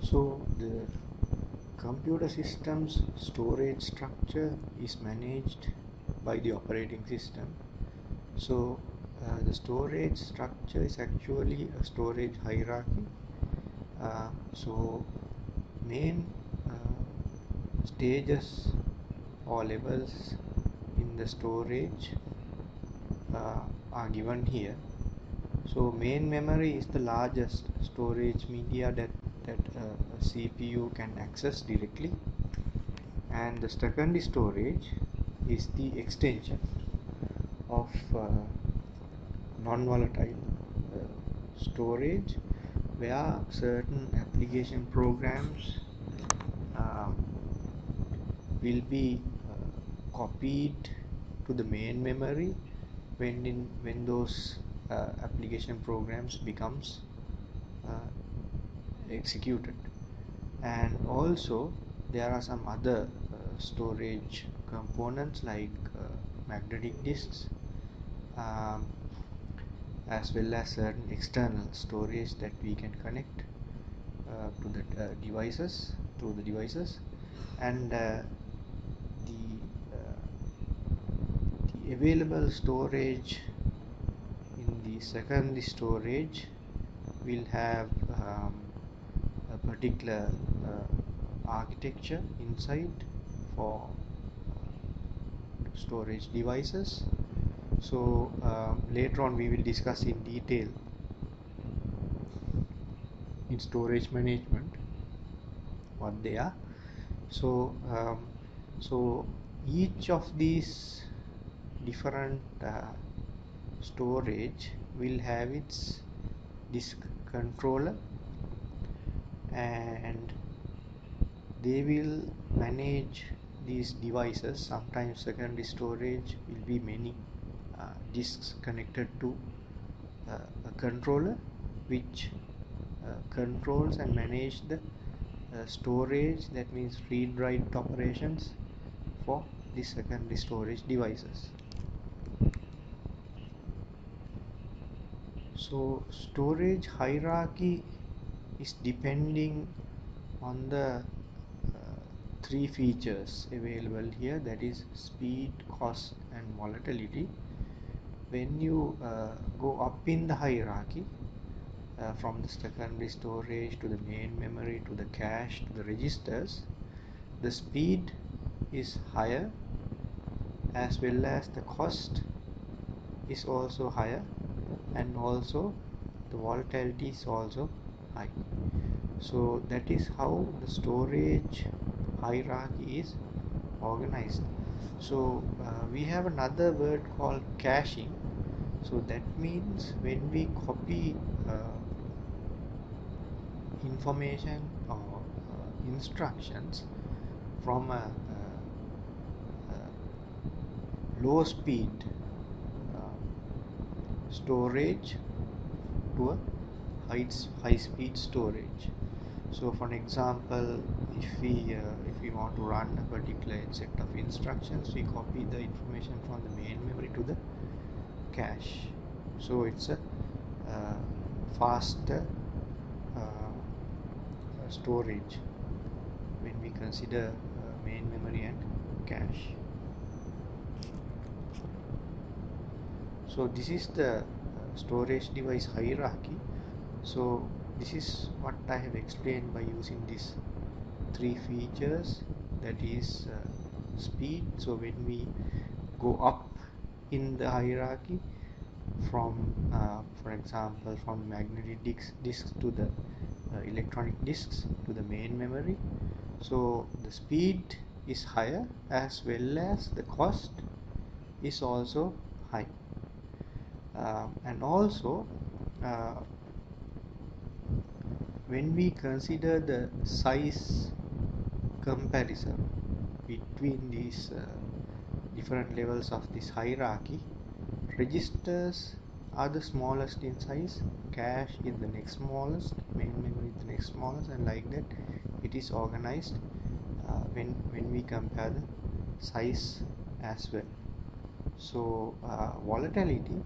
So the computer system's storage structure is managed by the operating system. So the storage structure is actually a storage hierarchy. So main stages or levels in the storage are given here. So main memory is the largest storage media that a CPU can access directly, and the secondary storage is the extension of non-volatile storage, where certain application programs uh, will be copied to the main memory when those application programs becomes uh, executed. And also there are some other storage components like magnetic disks, um, as well as certain external storage that we can connect to the devices through the devices. And the available storage in the secondary storage will have a particular architecture inside for storage devices. So later on we will discuss in detail in storage management what they are. So so each of these different storage will have its disk controller, and they will manage these devices. Sometimes secondary storage will be many disks connected to a controller, which controls and manage the storage, that means read write operations for the secondary storage devices. So storage hierarchy is depending on the three features available here, that is speed, cost and volatility. When you go up in the hierarchy, from the secondary storage to the main memory to the cache to the registers, the speed is higher, as well as the cost is also higher, and also the volatility is also high. So that is how the storage hierarchy is organized. So we have another word called caching. So that means when we copy information or instructions from a low speed storage to a high speed storage. So for an example, if we want to run a particular set of instructions, we copy the information from the main memory to the cache. So it's a faster storage when we consider main memory and cache. So this is the storage device hierarchy. So this is what I have explained by using these three features, that is speed. So when we go up in the hierarchy from for example from magnetic disks to the electronic disks to the main memory, so the speed is higher, as well as the cost is also high. And also when we consider the size comparison between these different levels of this hierarchy, registers are the smallest in size, cache is the next smallest, main memory is the next smallest, and like that it is organized when we compare the size as well. So volatility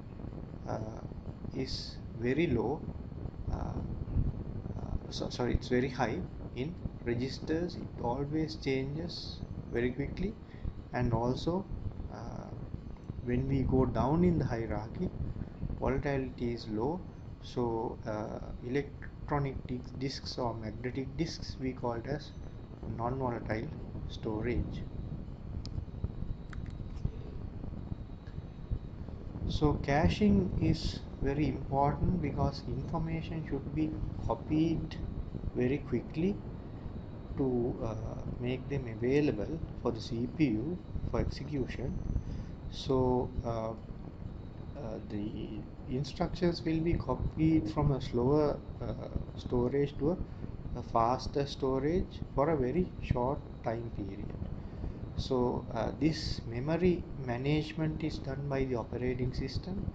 is very low, sorry, it's very high in registers, it always changes very quickly, and also when we go down in the hierarchy, volatility is low. So electronic disks or magnetic disks, we call it as non-volatile storage. So caching is very important because information should be copied very quickly to make them available for the CPU for execution. So the instructions will be copied from a slower storage to a faster storage for a very short time period. So this memory management is done by the operating system.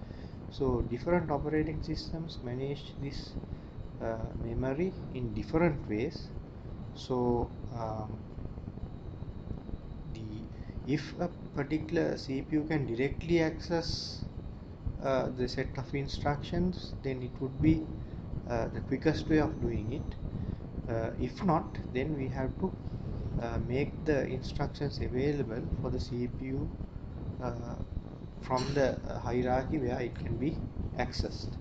So different operating systems manage this memory in different ways. So if a particular CPU can directly access the set of instructions, then it would be the quickest way of doing it. If not, then we have to make the instructions available for the CPU from the hierarchy where it can be accessed.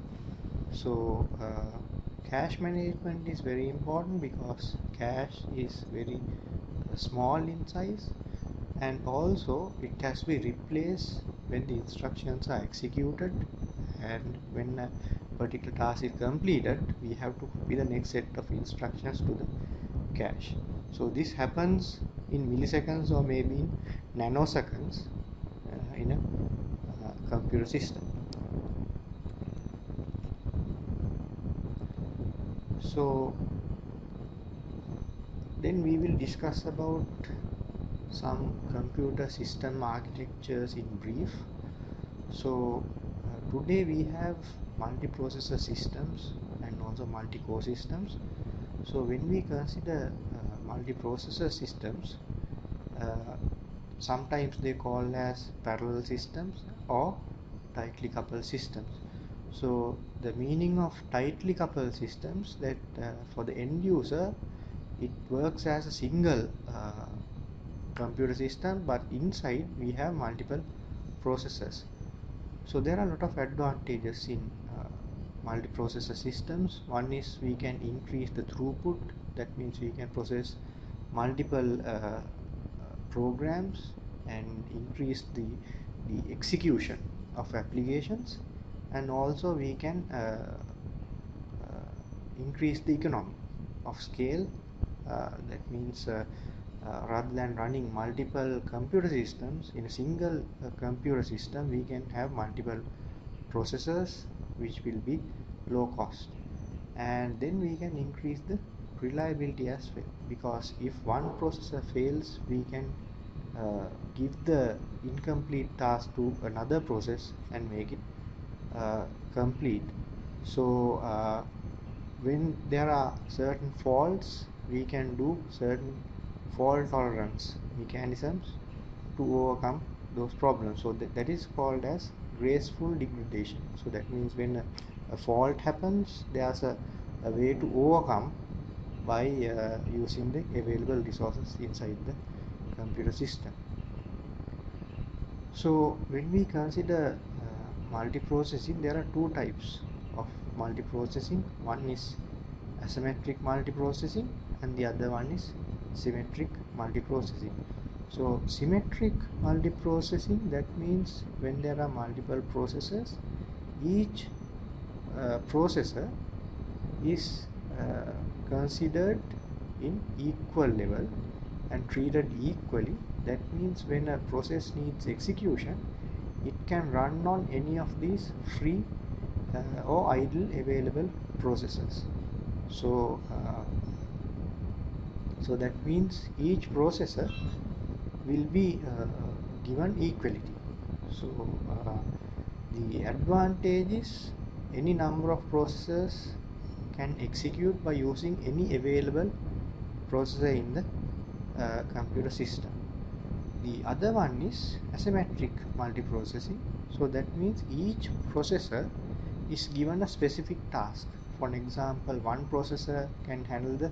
So cache management is very important because cache is very small in size, and also it has to be replaced when the instructions are executed, and when a particular task is completed, we have to copy the next set of instructions to the cache. So this happens in milliseconds or maybe in nanoseconds in a computer system. So then we will discuss about some computer system architectures in brief. So today we have multiprocessor systems and also multi-core systems. So when we consider multiprocessor systems, sometimes they call as parallel systems or tightly coupled systems. So the meaning of tightly coupled systems, that for the end user it works as a single computer system, but inside we have multiple processors. So there are a lot of advantages in multiprocessor systems. One is we can increase the throughput. That means we can process multiple programs and increase the execution of applications, and also we can increase the economy of scale. That means rather than running multiple computer systems in a single computer system, we can have multiple processors which will be low cost, and then we can increase the reliability as well, because if one processor fails, we can give the incomplete task to another process and make it complete. So when there are certain faults, we can do certain fault tolerance mechanisms to overcome those problems. So that is called as graceful degradation. So that means when a fault happens, there's a way to overcome by using the available resources inside the computer system. So when we consider multiprocessing, there are two types of multiprocessing. One is asymmetric multiprocessing and the other one is symmetric multiprocessing. So symmetric multiprocessing, that means when there are multiple processors, each processor is considered in equal level and treated equally. That means when a process needs execution, it can run on any of these free or idle available processors. So so that means each processor will be given equality. So the advantage is any number of processors can execute by using any available processor in the computer system. The other one is asymmetric multiprocessing. So that means each processor is given a specific task. For example, one processor can handle the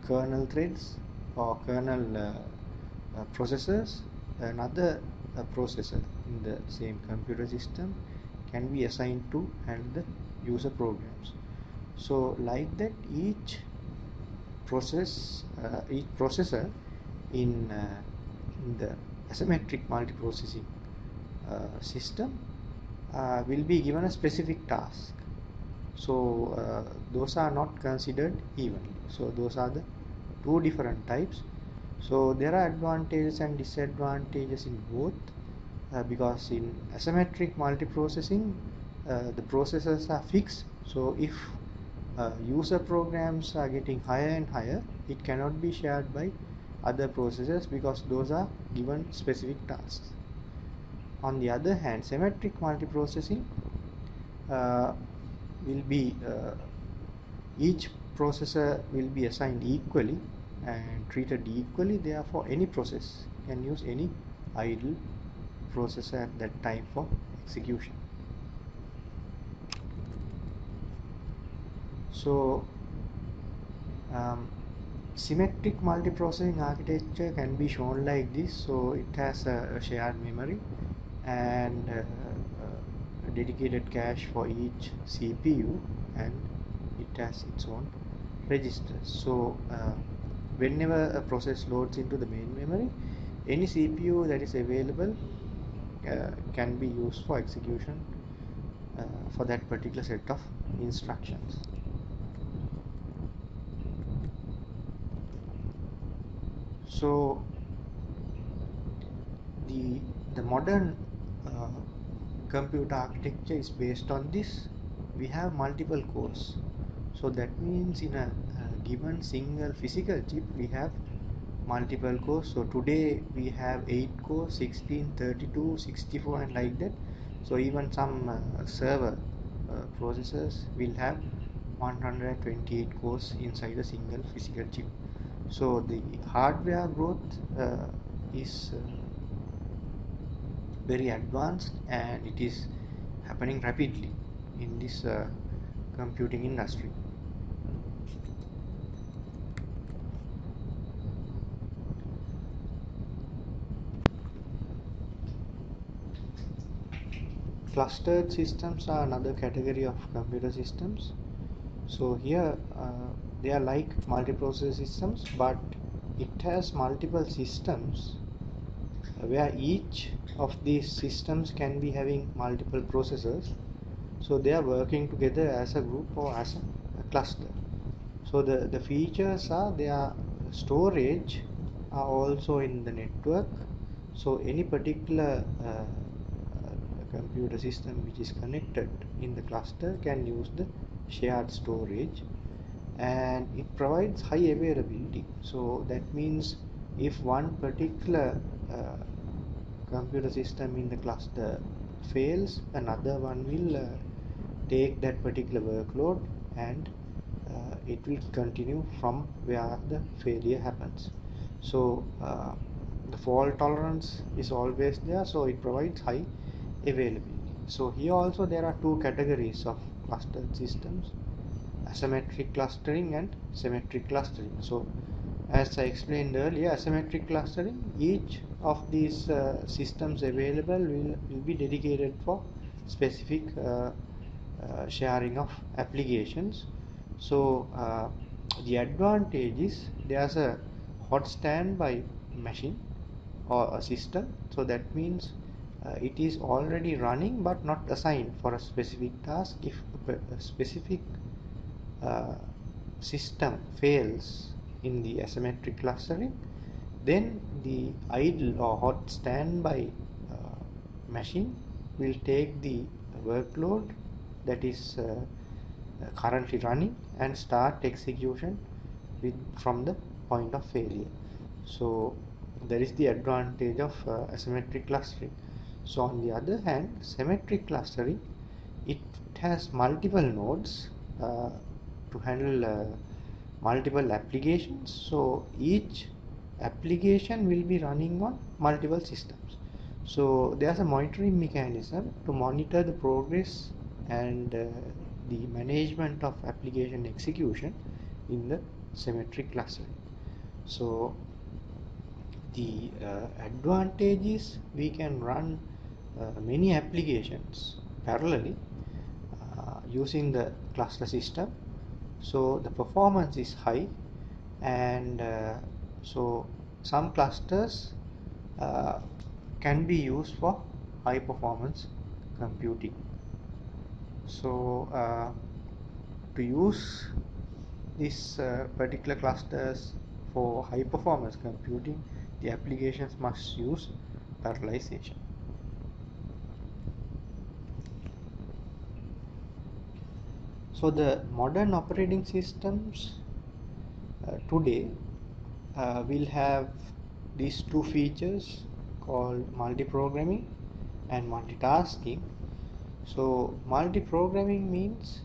kernel threads or kernel processors. Another processor in the same computer system can be assigned to handle the user programs. So like that, each processor in the asymmetric multiprocessing system will be given a specific task. So those are not considered evenly. So those are the two different types. So there are advantages and disadvantages in both, because in asymmetric multiprocessing the processors are fixed. So if user programs are getting higher and higher, it cannot be shared by other processors because those are given specific tasks. On the other hand, symmetric multiprocessing uh, will be each processor will be assigned equally and treated equally. Therefore, any process can use any idle processor at that time for execution. So symmetric multiprocessing architecture can be shown like this. So it has a shared memory and a dedicated cache for each CPU, and it has its own registers. So whenever a process loads into the main memory, any CPU that is available can be used for execution for that particular set of instructions. So the modern computer architecture is based on this. We have multiple cores. So that means in a given single physical chip we have multiple cores. So today we have 8 cores, 16, 32, 64 and like that. So even some server processors will have 128 cores inside a single physical chip. So the hardware growth is very advanced, and it is happening rapidly in this computing industry. Clustered systems are another category of computer systems. So here they are like multiprocessor systems, but it has multiple systems where each of these systems can be having multiple processors. So they are working together as a group or as a cluster. So the features are their storage are also in the network. So any particular computer system which is connected in the cluster can use the shared storage, and it provides high availability. So that means if one particular computer system in the cluster fails, another one will take that particular workload, and it will continue from where the failure happens. So the fault tolerance is always there, so it provides high availability. So here also there are two categories of clustered systems: asymmetric clustering and symmetric clustering. So as I explained earlier, asymmetric clustering, each of these systems available will be dedicated for specific sharing of applications. So the advantage is there's a hot standby machine or a system. So that means it is already running but not assigned for a specific task. If a specific uh, system fails in the asymmetric clustering, then the idle or hot standby machine will take the workload that is currently running and start execution from the point of failure. So there is the advantage of asymmetric clustering. So on the other hand, symmetric clustering, it has multiple nodes to handle multiple applications. So each application will be running on multiple systems. So there's a monitoring mechanism to monitor the progress and the management of application execution in the symmetric clustering. So the advantage is we can run many applications parallelly using the cluster system. So the performance is high, and so some clusters uh, can be used for high performance computing. So to use these particular clusters for high performance computing, the applications must use parallelization. So the modern operating systems today will have these two features called multiprogramming and multitasking. So multi-programming means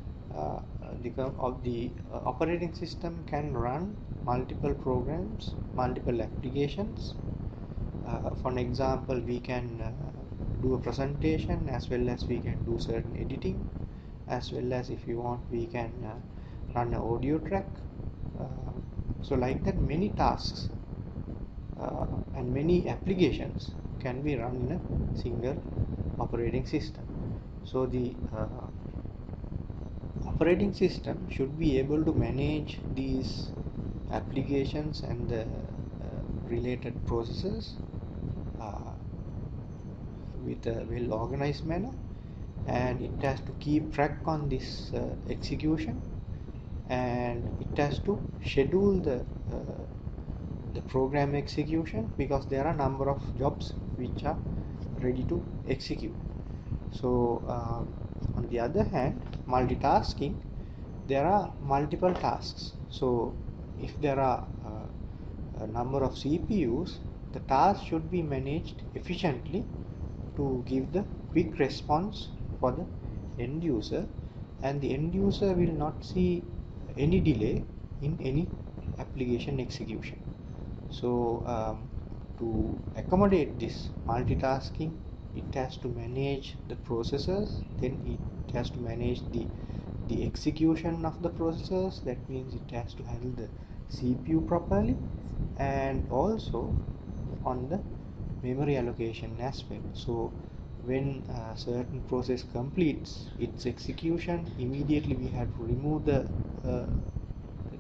the operating system can run multiple programs, multiple applications. For an example, we can do a presentation, as well as we can do certain editing, as well as if you want we can run an audio track. So like that, many tasks and many applications can be run in a single operating system. So the operating system should be able to manage these applications and the related processes uh, with a well organized manner, and it has to keep track on this execution, and it has to schedule the program execution, because there are a number of jobs which are ready to execute. So on the other hand, multitasking, there are multiple tasks. So if there are a number of CPUs, the task should be managed efficiently to give the quick response for the end user, and the end user will not see any delay in any application execution. So to accommodate this multitasking, it has to manage the processors, then it has to manage the execution of the processors. That means it has to handle the CPU properly, and also on the memory allocation as well. So when a certain process completes its execution, immediately we have to remove the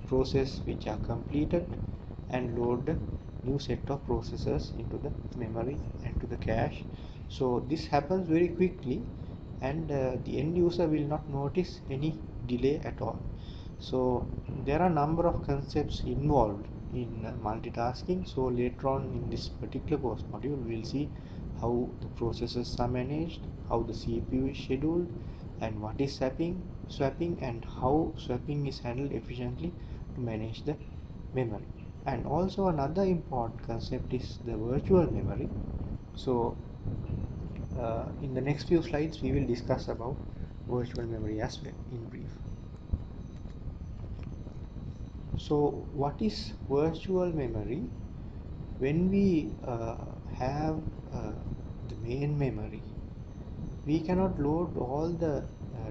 process which are completed and load the new set of processes into the memory and to the cache. So this happens very quickly, and the end user will not notice any delay at all. So there are a number of concepts involved in multitasking. So later on in this particular course module, we will see how the processes are managed, how the CPU is scheduled, and what is swapping, and how swapping is handled efficiently to manage the memory. And also another important concept is the virtual memory. So in the next few slides we will discuss about virtual memory as well in brief. So what is virtual memory? When we have uh, the main memory, we cannot load all the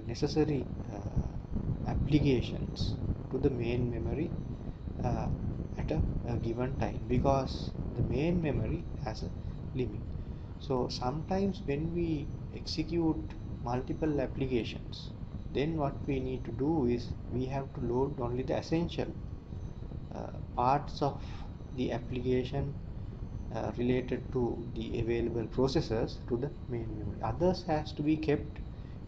necessary applications to the main memory uh, at a given time, because the main memory has a limit. So sometimes when we execute multiple applications, then what we need to do is we have to load only the essential parts of the application related to the available processors to the main memory. Others has to be kept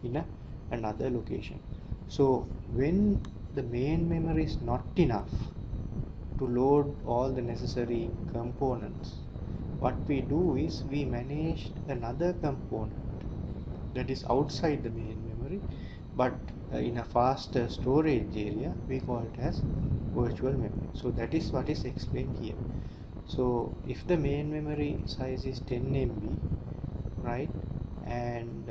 in another location. So when the main memory is not enough to load all the necessary components, what we do is we manage another component that is outside the main memory, but in a faster storage area. We call it as virtual memory. So that is what is explained here. So if the main memory size is 10 MB, right, and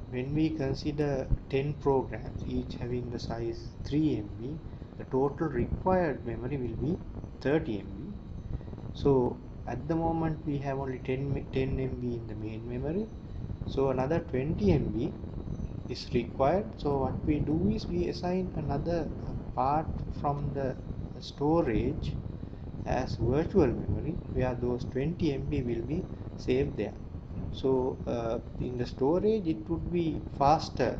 when we consider 10 programs each having the size 3 MB, the total required memory will be 30 MB. So at the moment we have only 10 MB in the main memory, so another 20 MB is required. So what we do is we assign another part from the storage as virtual memory, where those 20 MB will be saved there. So in the storage it would be faster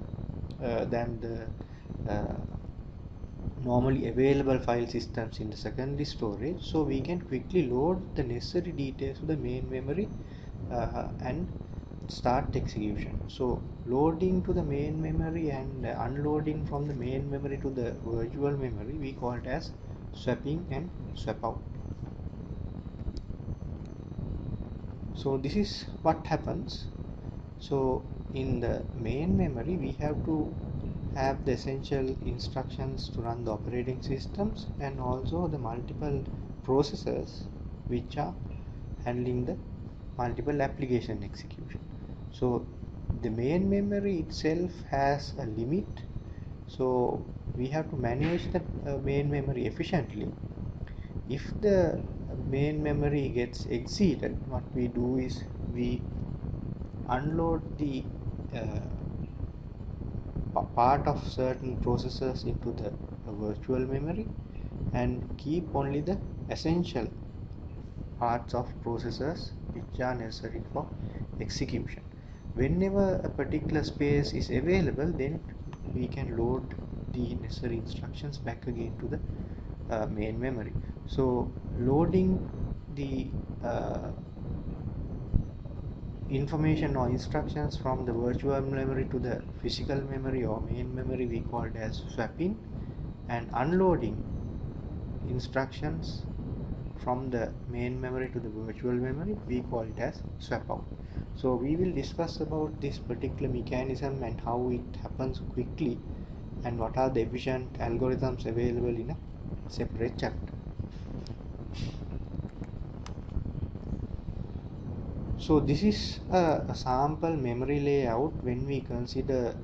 than the normally available file systems in the secondary storage, so we can quickly load the necessary details to the main memory and start execution. So loading to the main memory and unloading from the main memory to the virtual memory, we call it as swapping and swap out. So this is what happens. So in the main memory we have to have the essential instructions to run the operating systems and also the multiple processors which are handling the multiple application execution. So the main memory itself has a limit, so we have to manage the main memory efficiently. If the main memory gets exceeded, what we do is we unload the part of certain processors into the virtual memory and keep only the essential parts of processors which are necessary for execution. Whenever a particular space is available, then we can load the necessary instructions back again to the main memory. So loading the information or instructions from the virtual memory to the physical memory or main memory we call it as swapping, and unloading instructions from the main memory to the virtual memory we call it as swap out. So we will discuss about this particular mechanism and how it happens quickly and what are the efficient algorithms available in a separate chapter. So this is a sample memory layout when we consider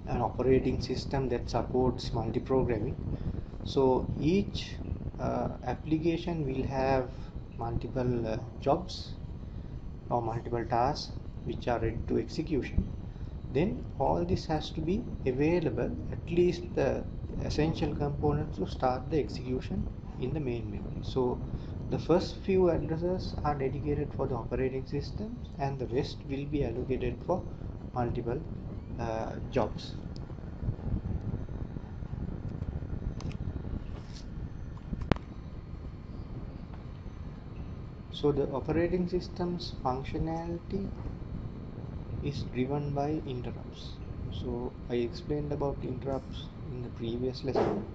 an operating system that supports multiprogramming. So each application will have multiple jobs or multiple tasks which are ready to execution. Then all this has to be available, at least the essential components to start the execution in the main memory. So the first few addresses are dedicated for the operating systems and the rest will be allocated for multiple jobs. So the operating system's functionality is driven by interrupts. So I explained about interrupts in the previous lesson.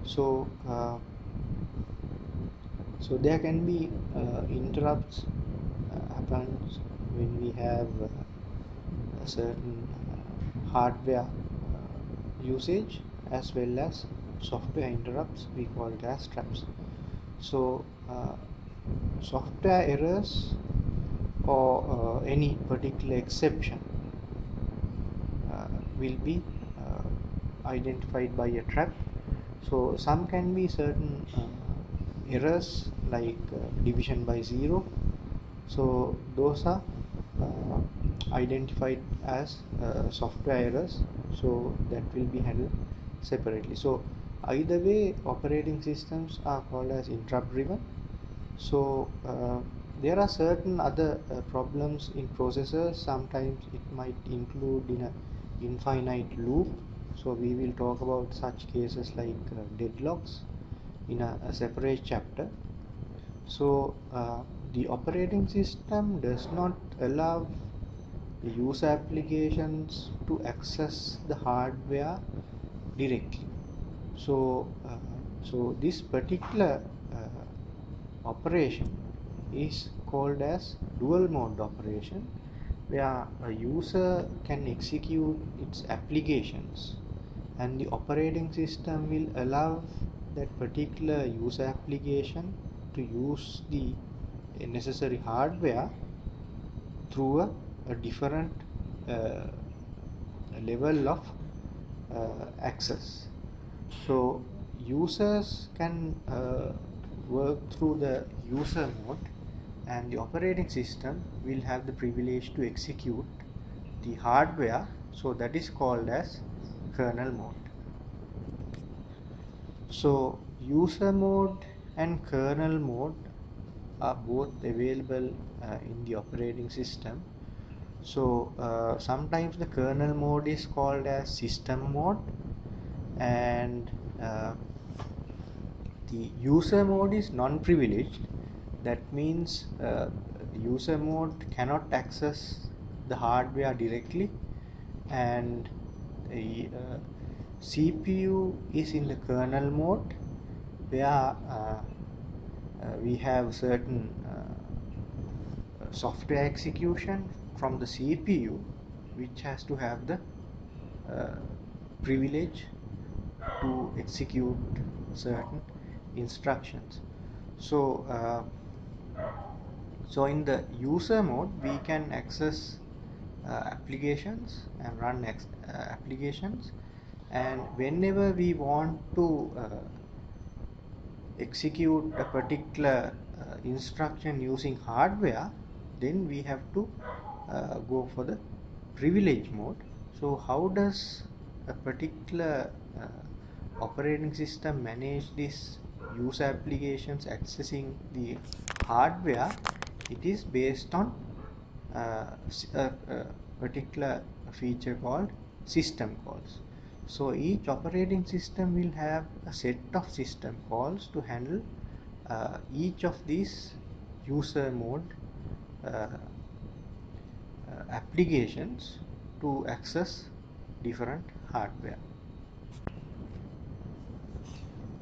So there can be interrupts happens when we have a certain hardware usage as well as software interrupts, we call it as traps. So software errors or any particular exception will be identified by a trap. So some can be certain errors like division by zero, so those are identified as software errors, so that will be handled separately. So either way, operating systems are called as interrupt driven. So there are certain other problems in processors. Sometimes it might include in a infinite loop, so we will talk about such cases like deadlocks in a separate chapter. So the operating system does not allow the user applications to access the hardware directly. So this particular operation is called as dual mode operation, where a user can execute its applications and the operating system will allow that particular user application to use the necessary hardware through a different level of access. So users can work through the user mode and the operating system will have the privilege to execute the hardware, so that is called as kernel mode. So user mode and kernel mode are both available in the operating system. So sometimes the kernel mode is called as system mode, and the user mode is non-privileged. That means the user mode cannot access the hardware directly, and the CPU is in the kernel mode, where we have certain software execution from the CPU, which has to have the uh, privilege to execute certain instructions. So so in the user mode we can access applications and run applications, and whenever we want to execute a particular instruction using hardware, then we have to go for the privilege mode. So how does a particular operating system manage this user applications accessing the hardware? It is based on a particular feature called system calls. So each operating system will have a set of system calls to handle each of these user mode applications to access different hardware.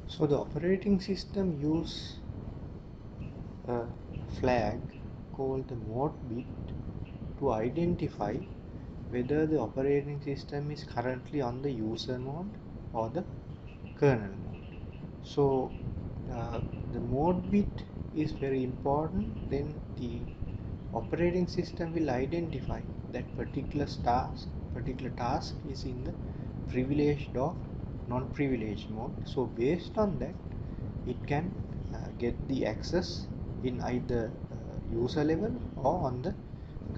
So the operating system use a flag called the mode bit to identify whether the operating system is currently on the user mode or the kernel mode. So the mode bit is very important. Then the operating system will identify that particular task is in the privileged or non-privileged mode. So based on that, it can get the access in either user level or on the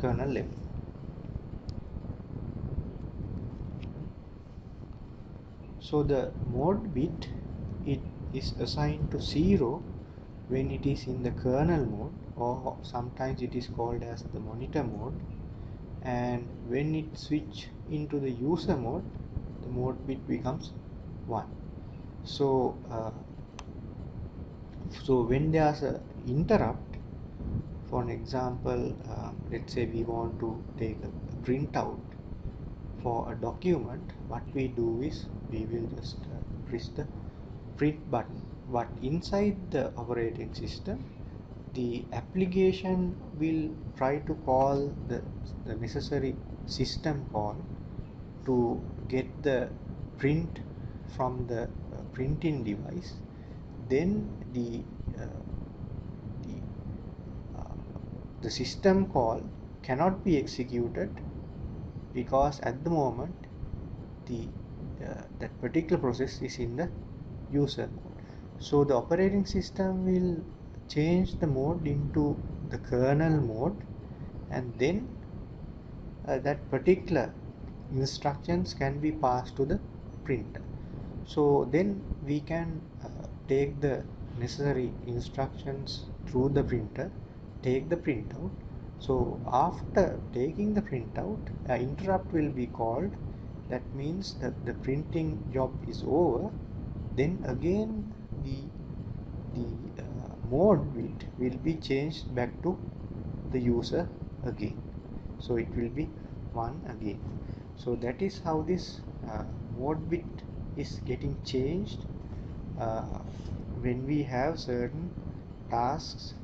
kernel level. So the mode bit, it is assigned to 0 when it is in the kernel mode, or sometimes it is called as the monitor mode, and when it switch into the user mode, the mode bit becomes 1. So so when there's a interrupt, for an example, let's say we want to take a printout for a document, what we do is we will just press the print button. But inside the operating system, the application will try to call the necessary system call to get the print from the printing device. Then uh, the uh, the system call cannot be executed, because at the moment the that particular process is in the user mode. So the operating system will change the mode into the kernel mode, and then that particular instructions can be passed to the printer. So then we can take the necessary instructions through the printer, take the printout. So after taking the printout, interrupt will be called. That means that the printing job is over. Then again the mode bit will be changed back to the user again. So it will be 1 again. So that is how this mode bit is getting changed uh, when we have certain tasks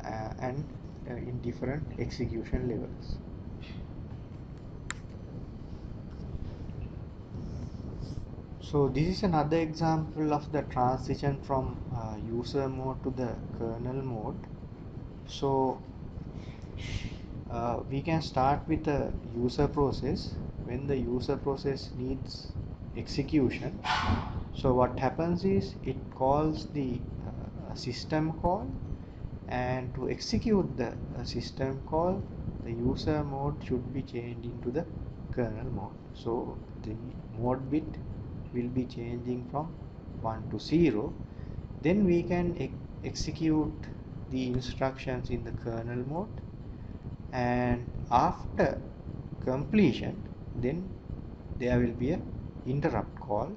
and in different execution levels. So this is another example of the transition from user mode to the kernel mode. So we can start with a user process. When the user process needs execution, so what happens is it calls the system call, and to execute the system call, the user mode should be changed into the kernel mode. So the mode bit will be changing from 1 to 0, then we can execute the instructions in the kernel mode, and after completion then there will be a interrupt call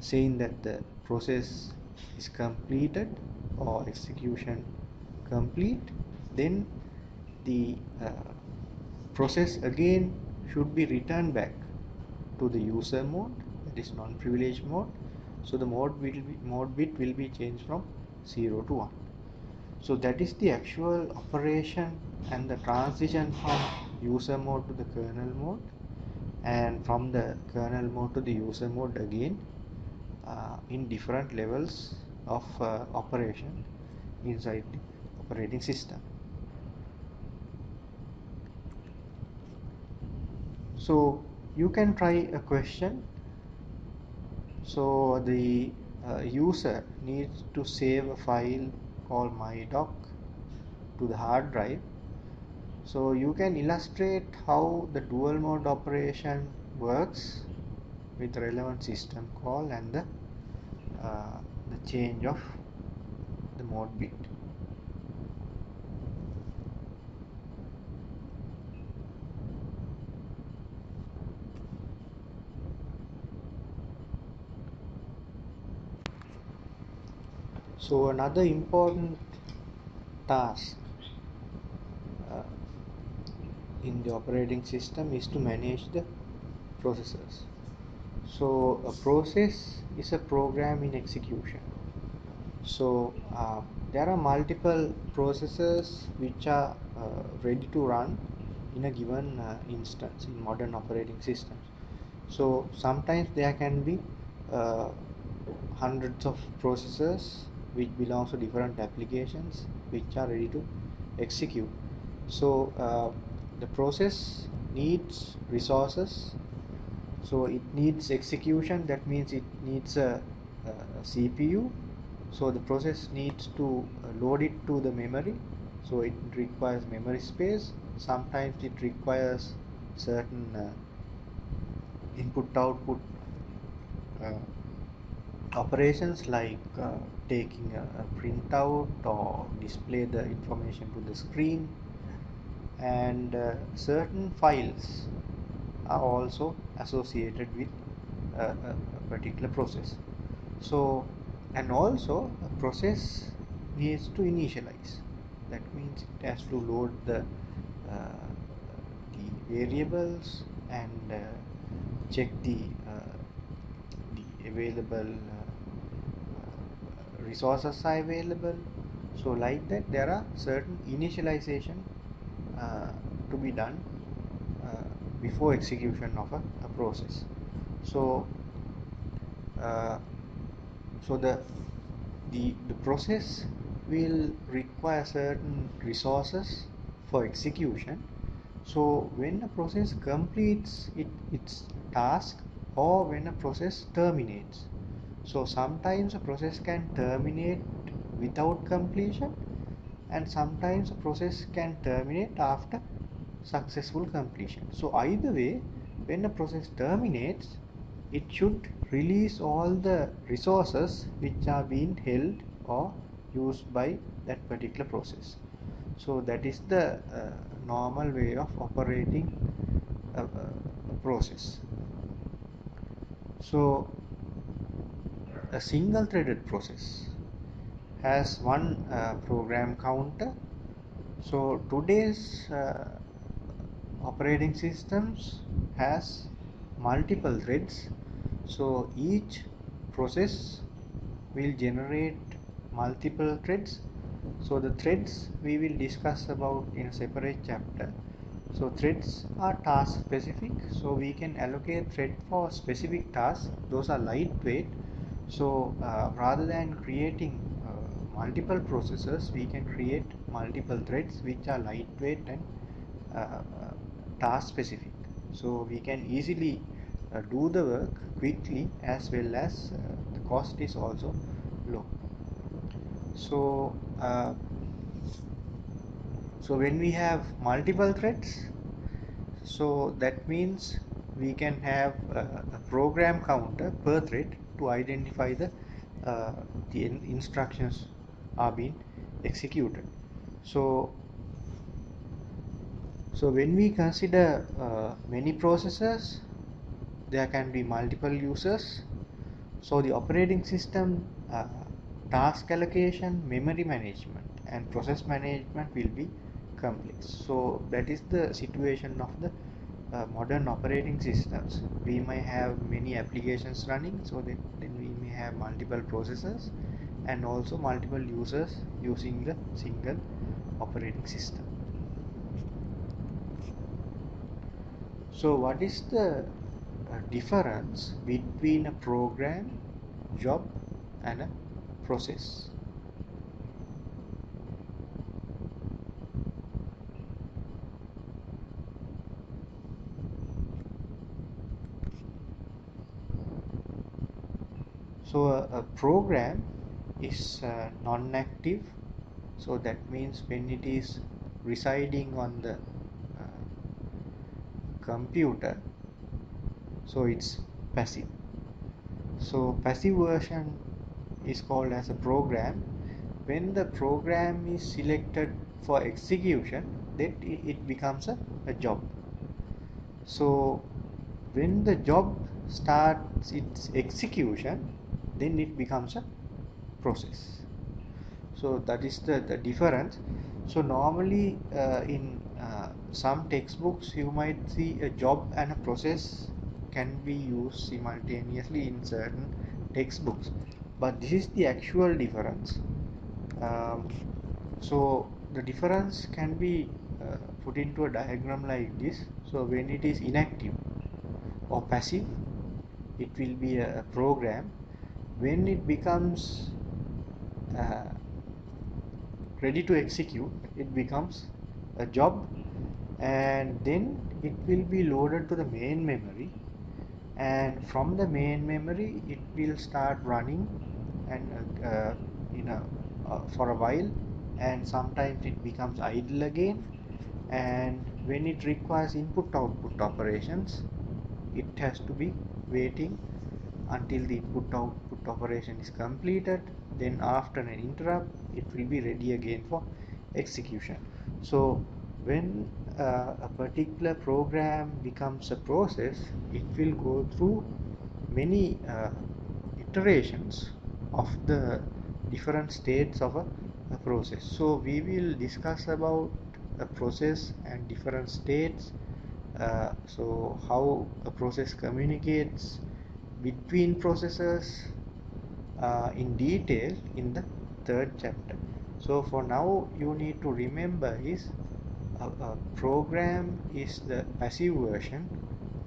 saying that the process is completed or execution complete. Then the process again should be returned back to the user mode, that is non-privileged mode. So the mode bit will be changed from 0 to 1. So that is the actual operation and the transition from user mode to the kernel mode, and from the kernel mode to the user mode again in different levels of operation inside the operating system. So you can try a question. So the user needs to save a file called mydoc to the hard drive. So you can illustrate how the dual mode operation works with the relevant system call and the change of the mode bit. So another important task in the operating system is to manage the processors. So a process is a program in execution. So there are multiple processors which are ready to run in a given instance in modern operating systems. So sometimes there can be hundreds of processors which belongs to different applications which are ready to execute. So the process needs resources, so it needs execution, that means it needs a CPU. So the process needs to load it to the memory, so it requires memory space. Sometimes it requires certain input output operations like taking a printout or display the information to the screen, and certain files are also associated with a particular process. So, and also a process needs to initialize, that means it has to load the variables and check the available resources are available. So like that there are certain initialization to be done before execution of a process. So so the process will require certain resources for execution. So when a process completes its task, or when a process terminates, so sometimes a process can terminate without completion, and sometimes a process can terminate after successful completion. So either way, when a process terminates, it should release all the resources which are being held or used by that particular process. So that is the normal way of operating a process. So a single threaded process has one program counter. So today's operating systems has multiple threads. So each process will generate multiple threads. So the threads we will discuss about in a separate chapter. So threads are task specific, so we can allocate thread for specific tasks. Those are lightweight. So rather than creating multiple processes, we can create multiple threads which are lightweight and task specific. So we can easily do the work quickly, as well as the cost is also low. So so when we have multiple threads, so that means we can have a program counter per thread. to identify the instructions are being executed. So when we consider many processes, there can be multiple users. So the operating system task allocation, memory management, and process management will be complex. So that is the situation of the modern operating systems. We may have many applications running, so then we may have multiple processors and also multiple users using the single operating system. So what is the difference between a program, job, and a process? So a program is non-active, so that means when it is residing on the computer, so it's passive. So passive version is called as a program. When the program is selected for execution, then it becomes a job. So when the job starts its execution, then it becomes a process. So that is the difference. So normally in some textbooks you might see a job and a process can be used simultaneously in certain textbooks, but this is the actual difference. um, so the difference can be put into a diagram like this. So when it is inactive or passive, it will be a program. When it becomes uh, ready to execute, it becomes a job, and then it will be loaded to the main memory, and from the main memory it will start running and for a while, and sometimes it becomes idle again, and when it requires input output operations, it has to be waiting until the input output operation is completed. Then after an interrupt, it will be ready again for execution. So when a particular program becomes a process, it will go through many iterations of the different states of a process. So we will discuss about a process and different states. So how a process communicates between processes in detail in the third chapter. So for now you need to remember is a program is the passive version.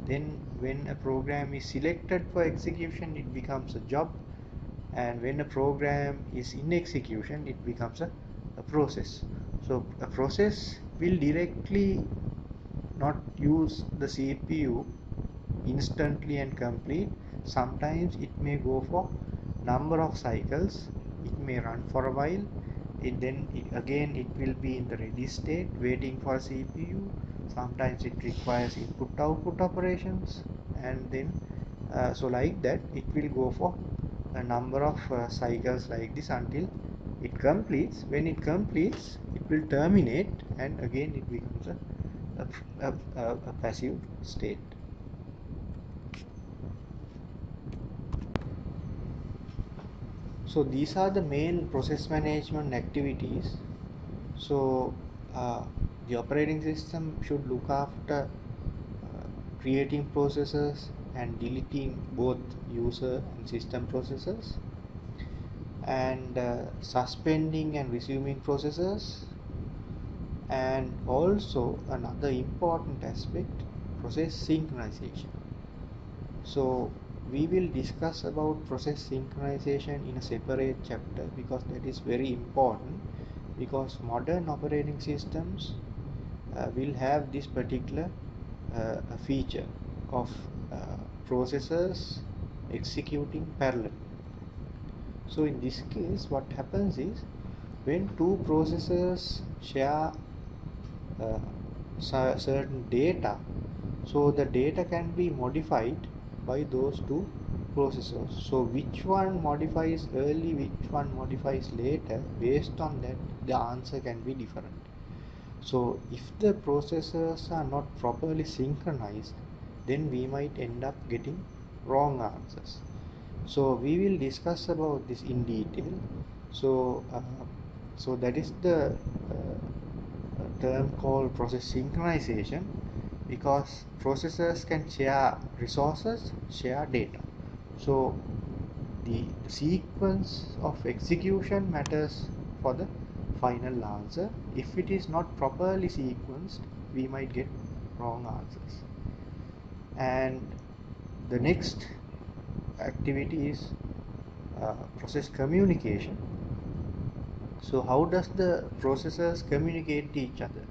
Then when a program is selected for execution, it becomes a job, and when a program is in execution, it becomes a process. So a process will directly not use the CPU instantly and complete. Sometimes it may go for number of cycles, it may run for a while, again it will be in the ready state waiting for CPU. Sometimes it requires input output operations, and then so like that it will go for a number of cycles like this until it completes. When it completes, it will terminate, and again it becomes a passive state. So these are the main process management activities. So uh, the operating system should look after creating processes and deleting both user and system processes, and suspending and resuming processes, and also another important aspect, process synchronization. So we will discuss about process synchronization in a separate chapter, because that is very important, because modern operating systems will have this particular feature of processors executing parallel. So in this case what happens is, when two processors share uh, certain data, so the data can be modified by those two processors. So which one modifies early, which one modifies later, based on that the answer can be different. So if the processors are not properly synchronized, then we might end up getting wrong answers. So we will discuss about this in detail. So so that is the term called process synchronization, because processors can share resources, share data. So the sequence of execution matters for the final answer. If it is not properly sequenced, we might get wrong answers. And the next activity is process communication. So how does the processors communicate to each other?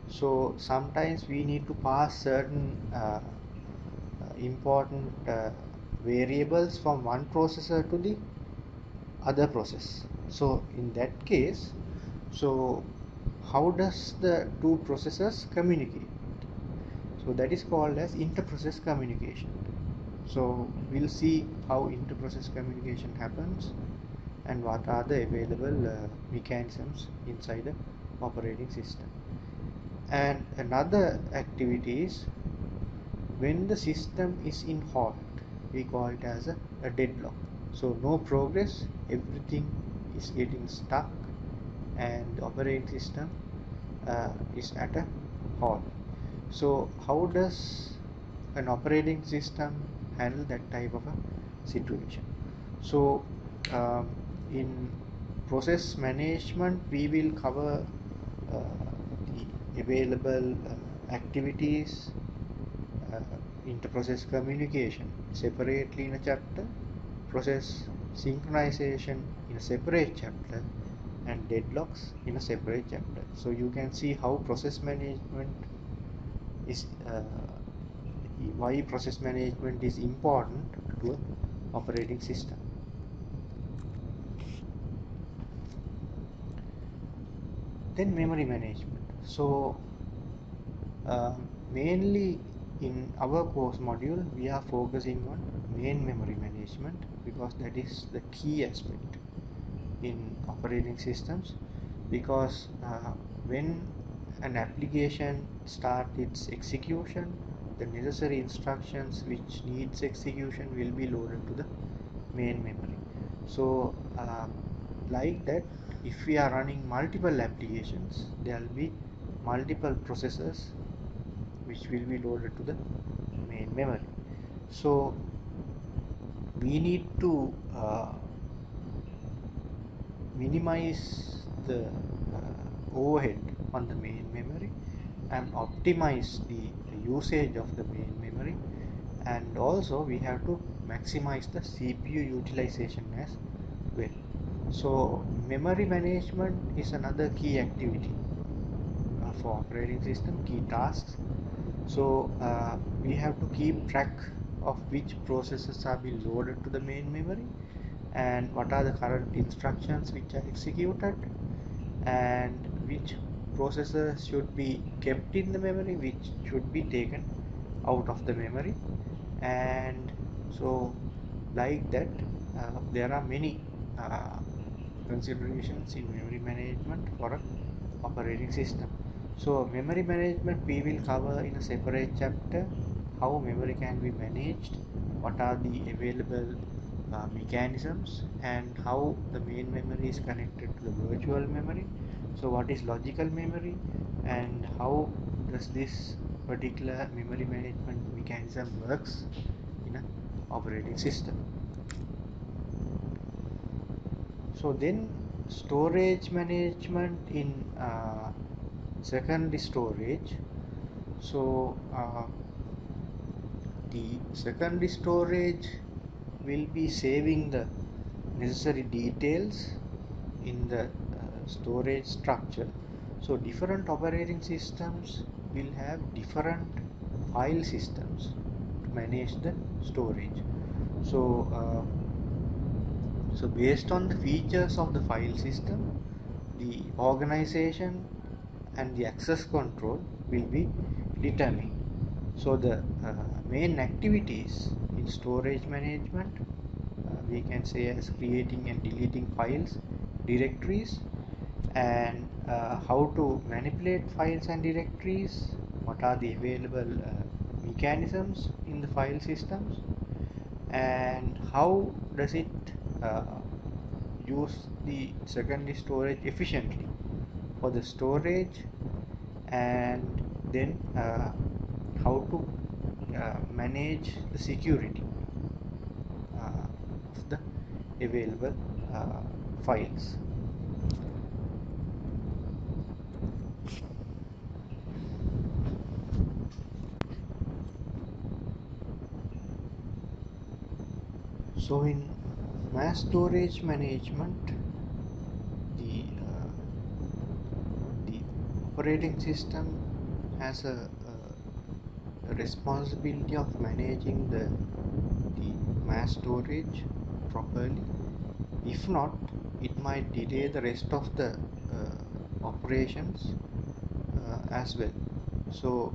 So sometimes we need to pass certain important variables from one processor to the other process. So in that case, so how does the two processors communicate? So that is called as inter-process communication. So we'll see how inter-process communication happens and what are the available mechanisms inside the operating system. And another activity is when the system is in halt, we call it as a deadlock. So no progress, everything is getting stuck, and the operating system is at a halt. So how does an operating system handle that type of a situation? So in process management, we will cover the available activities, inter-process communication separately in a chapter, process synchronization in a separate chapter, and deadlocks in a separate chapter. So you can see how process management is why process management is important to an operating system. Then memory management. So mainly in our course module, we are focusing on main memory management, because that is the key aspect in operating systems. Because when an application starts its execution, the necessary instructions which needs execution will be loaded to the main memory. So like that, if we are running multiple applications, there will be multiple processors which will be loaded to the main memory. So we need to minimize the overhead on the main memory and optimize the usage of the main memory, and also we have to maximize the CPU utilization as well. So memory management is another key activity for operating system, key tasks. So we have to keep track of which processes are being loaded to the main memory, and what are the current instructions which are executed, and which processors should be kept in the memory, which should be taken out of the memory. And so like that, there are many considerations in memory management for an operating system. So memory management we will cover in a separate chapter, how memory can be managed, what are the available mechanisms, and how the main memory is connected to the virtual memory. So what is logical memory, and how does this particular memory management mechanism works in an operating system. So then storage management in secondary storage. So the secondary storage will be saving the necessary details in the storage structure. So different operating systems will have different file systems to manage the storage. So so based on the features of the file system, the organization and the access control will be determined. So the main activities in storage management, we can say as creating and deleting files, directories, and how to manipulate files and directories, what are the available mechanisms in the file systems, and how does it uh, use the secondary storage efficiently for the storage, and then how to manage the security of the available files. So in mass storage management, the operating system has a responsibility of managing the mass storage properly. If not, it might delay the rest of the operations as well. So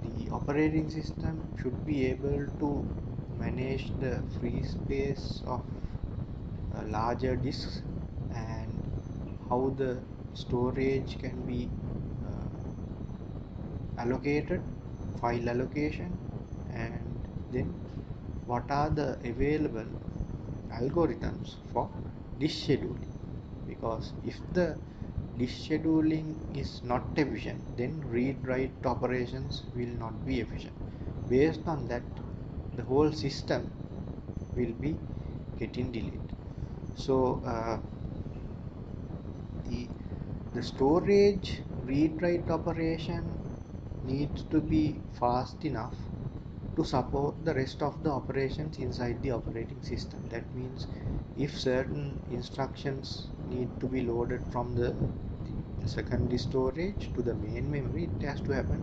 the operating system should be able to manage the free space of larger disks, and how the storage can be allocated, file allocation, and then what are the available algorithms for disk scheduling. Because if the disk scheduling is not efficient, then read write operations will not be efficient. Based on that, the whole system will be getting delayed. So the the storage read write operation needs to be fast enough to support the rest of the operations inside the operating system. That means if certain instructions need to be loaded from the secondary storage to the main memory, it has to happen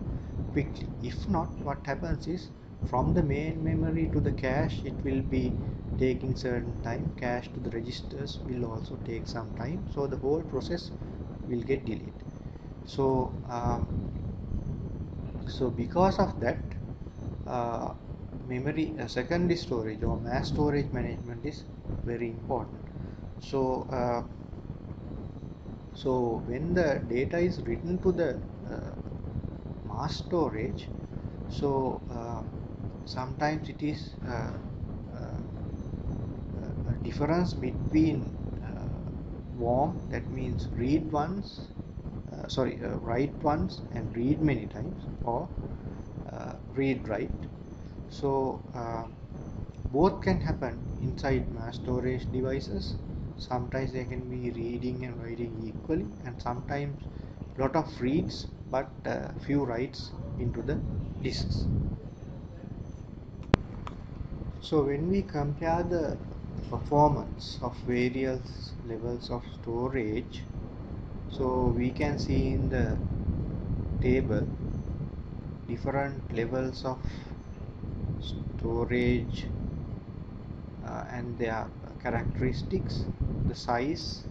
quickly. If not, what happens is from the main memory to the cache, it will be taking certain time. Cache to the registers will also take some time, so the whole process will get delayed. So so because of that, uh, memory secondary storage or mass storage management is very important. So so when the data is written to the mass storage, so sometimes it is a difference between warm, that means read once, write once and read many times, or read write. So both can happen inside mass storage devices. Sometimes they can be reading and writing equally, and sometimes lot of reads but few writes into the disks. So when we compare the performance of various levels of storage, so we can see in the table different levels of storage and their characteristics, the size,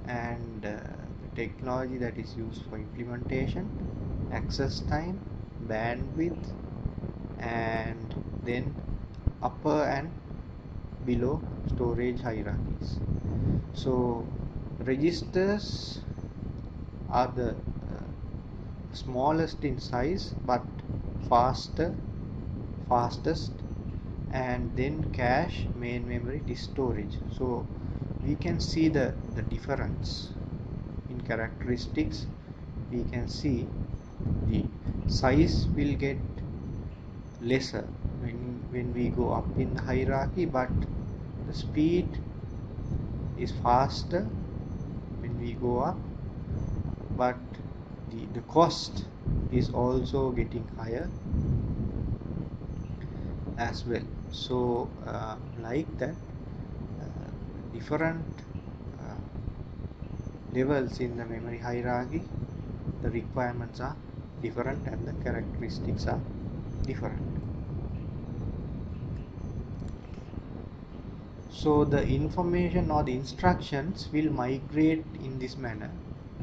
and the technology that is used for implementation, access time, bandwidth, and then upper and below storage hierarchies. So registers are the smallest in size but fastest, and then cache, main memory, disk storage. So we can see the difference in characteristics. We can see the size will get lesser when we go up in the hierarchy, but the speed is faster when we go up, but the cost is also getting higher as well. So like that, different uh, levels in the memory hierarchy, the requirements are different and the characteristics are different. So the information or the instructions will migrate in this manner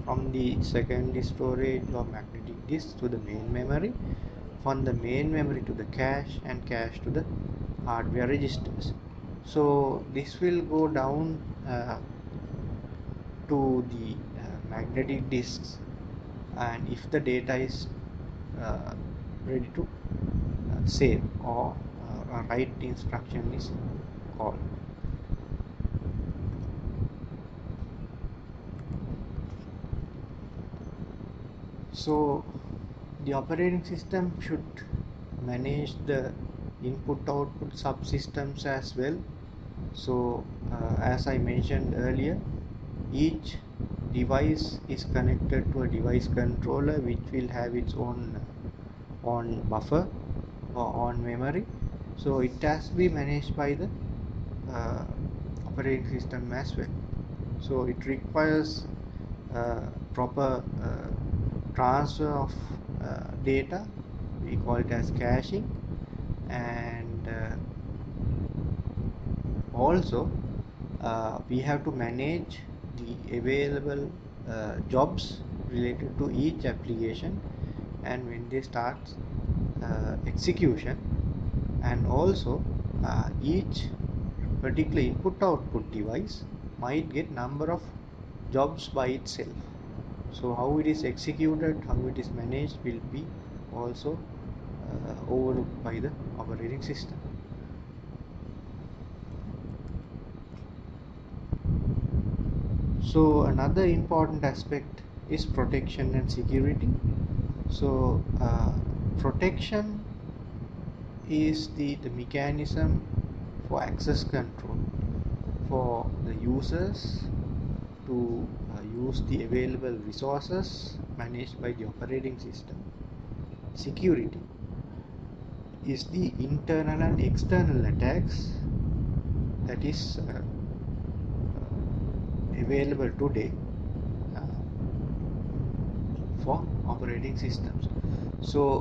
from the secondary storage or magnetic disk to the main memory, from the main memory to the cache, and cache to the hardware registers. So this will go down to the magnetic disks, and if the data is ready to save, or a write instruction is called. So the operating system should manage the input output subsystems as well. So as I mentioned earlier, each device is connected to a device controller which will have its own buffer or on memory. So it has to be managed by the uh, operating system as well. So it requires proper transfer of data. We call it as caching, and also we have to manage the available jobs related to each application and when they start execution, and also each particular input output device might get number of jobs by itself. So how it is executed, how it is managed will be also overlooked by the operating system. So another important aspect is protection and security. So protection is the mechanism for access control for the users to use the available resources managed by the operating system. Security is the internal and external attacks that is available today for operating systems. So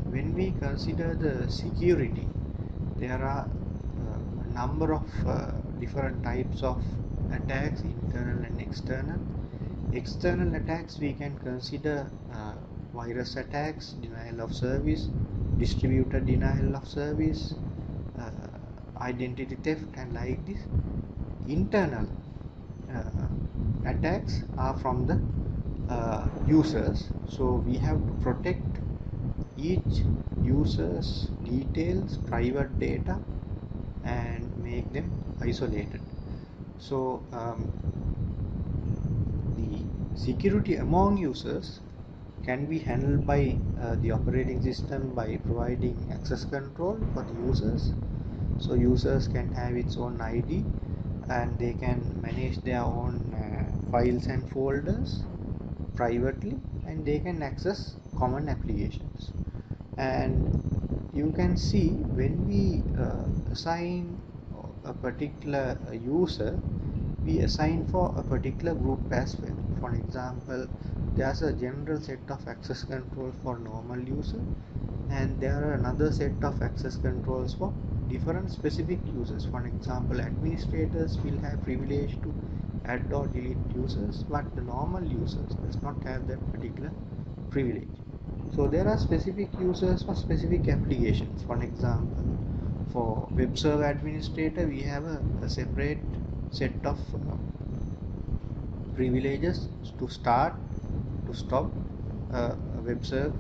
when we consider the security, there are a number of different types of attacks, internal and external. External attacks we can consider virus attacks, denial of service, distributed denial of service, identity theft, and like this. Internal attacks are from the users, so we have to protect each user's details, private data, and make them isolated. So the security among users can be handled by the operating system by providing access control for the users. So users can have its own ID and they can manage their own files and folders privately, and they can access common applications. And you can see when we assign a particular user, we assign for a particular group as well. For example, there's a general set of access control for normal user, and there are another set of access controls for different specific users. For example, administrators will have privilege to add or delete users, but the normal users does not have that particular privilege. So there are specific users for specific applications. For example, for web server administrator, we have a separate set of privileges to start, to stop a web server.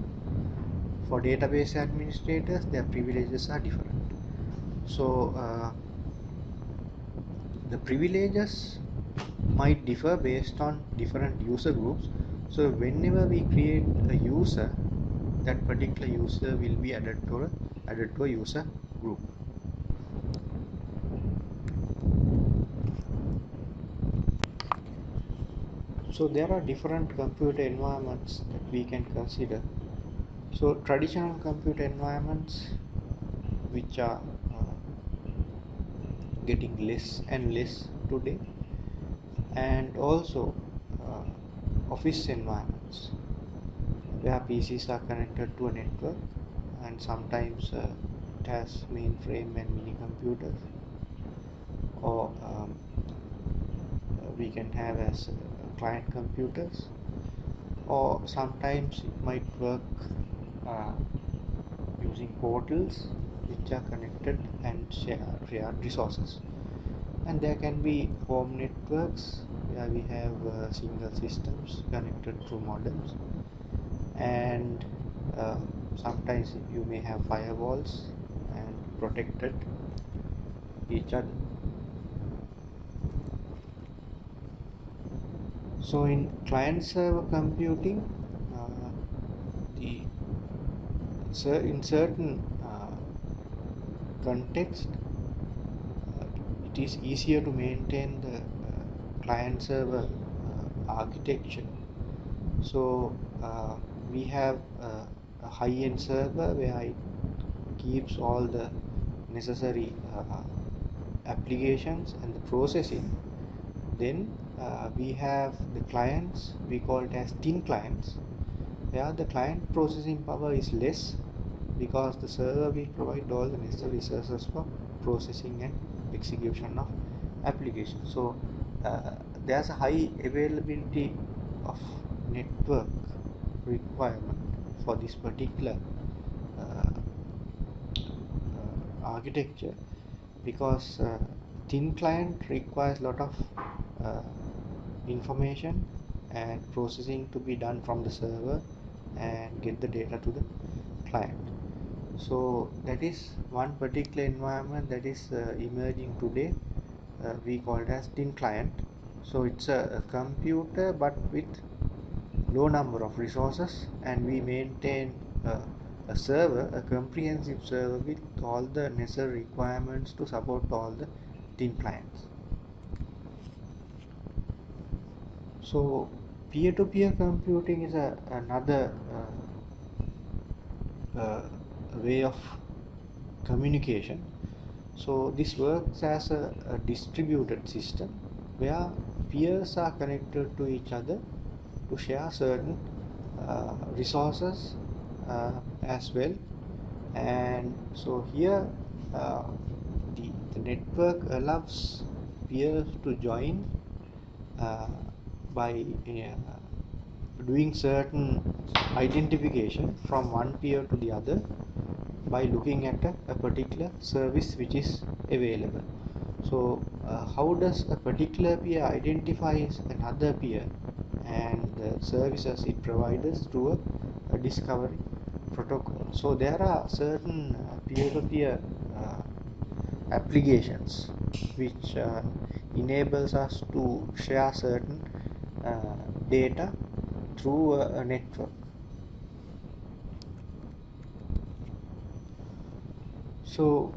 For database administrators, their privileges are different. So the privileges might differ based on different user groups. So whenever we create a user, that particular user will be added to a user group. So there are different computer environments that we can consider. So traditional computer environments, which are getting less and less today, and also office environments where PCs are connected to a network, and sometimes it has mainframe and mini computers, or we can have as client computers, or sometimes it might work using portals which are connected and shared resources. And there can be home networks where we have single systems connected through modems, and uh, sometimes you may have firewalls and protected each other. So in client server computing, the in certain context, it is easier to maintain the client server architecture. So we have a high-end server where it keeps all the necessary applications and the processing. Then we have the clients, we call it as thin clients, where the client processing power is less because the server will provide all the necessary resources for processing and execution of applications. So there's a high availability of network requirement for this particular uh, architecture, because thin client requires a lot of uh, information and processing to be done from the server and get the data to the client. So that is one particular environment that is emerging today. We call it as thin client. So it's a computer but with low number of resources, and we maintain a server, a comprehensive server with all the necessary requirements to support all the thin clients. So peer-to-peer computing is another way of communication. So this works as a distributed system where peers are connected to each other to share certain resources as well. And so here uh, the network allows peers to join uh, by doing certain identification from one peer to the other by looking at a particular service which is available. So how does a particular peer identifies another peer and the services it provides through a discovery protocol? So there are certain peer-to-peer applications which enables us to share certain uh, data through a network. So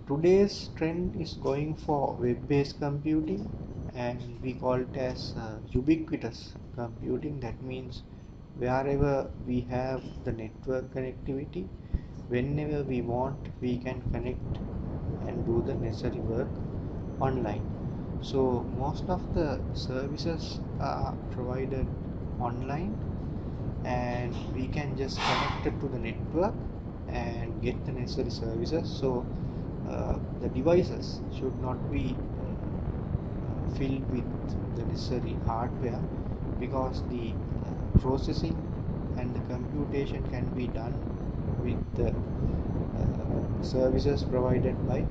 today's trend is going for web-based computing, and we call it as ubiquitous computing. That means wherever we have the network connectivity, whenever we want, we can connect and do the necessary work online. So most of the services are provided online, and we can just connect it to the network and get the necessary services. So the devices should not be filled with the necessary hardware, because the processing and the computation can be done with the services provided by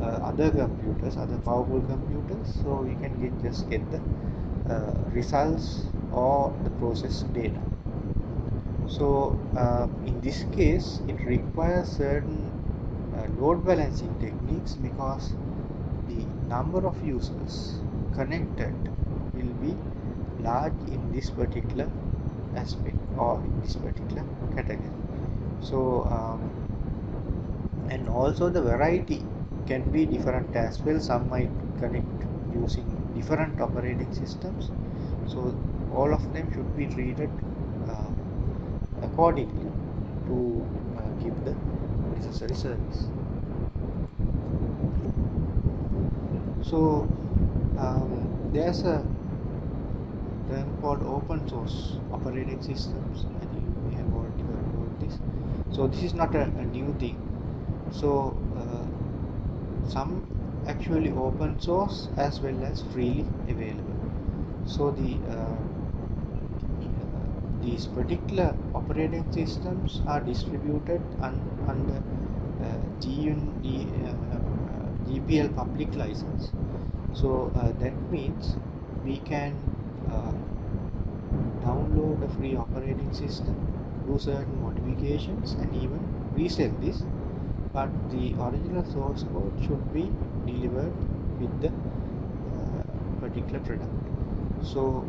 other computers, other powerful computers. So we can just get the results or the processed data. So in this case it requires certain load balancing techniques, because the number of users connected will be large in this particular aspect or in this particular category. So and also the variety can be different as well. Some might connect using different operating systems, so all of them should be treated accordingly to give the necessary service. So there's a term called open source operating systems. I think we have already heard about this. So this is not a new thing. So some actually open source as well as freely available. So these particular operating systems are distributed under GPL public license. So that means we can uh, download a free operating system, do certain modifications, and even resell this. But the original source code should be delivered with the particular product. So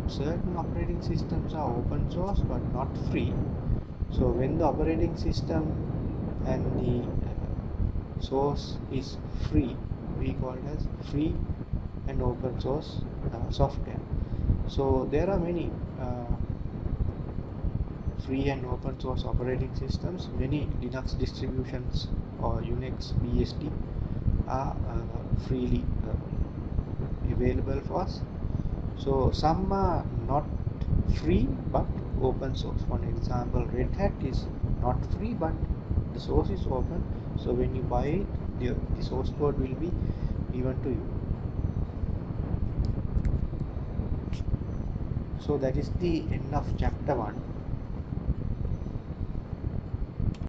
certain operating systems are open source but not free. So when the operating system and the source is free, we call it as free and open source software. So there are many free and open source operating systems. Many Linux distributions or Unix BSD are freely available for us. So some are not free but open source. For example, Red Hat is not free but the source is open. So when you buy it, the source code will be given to you. So that is the end of chapter 1.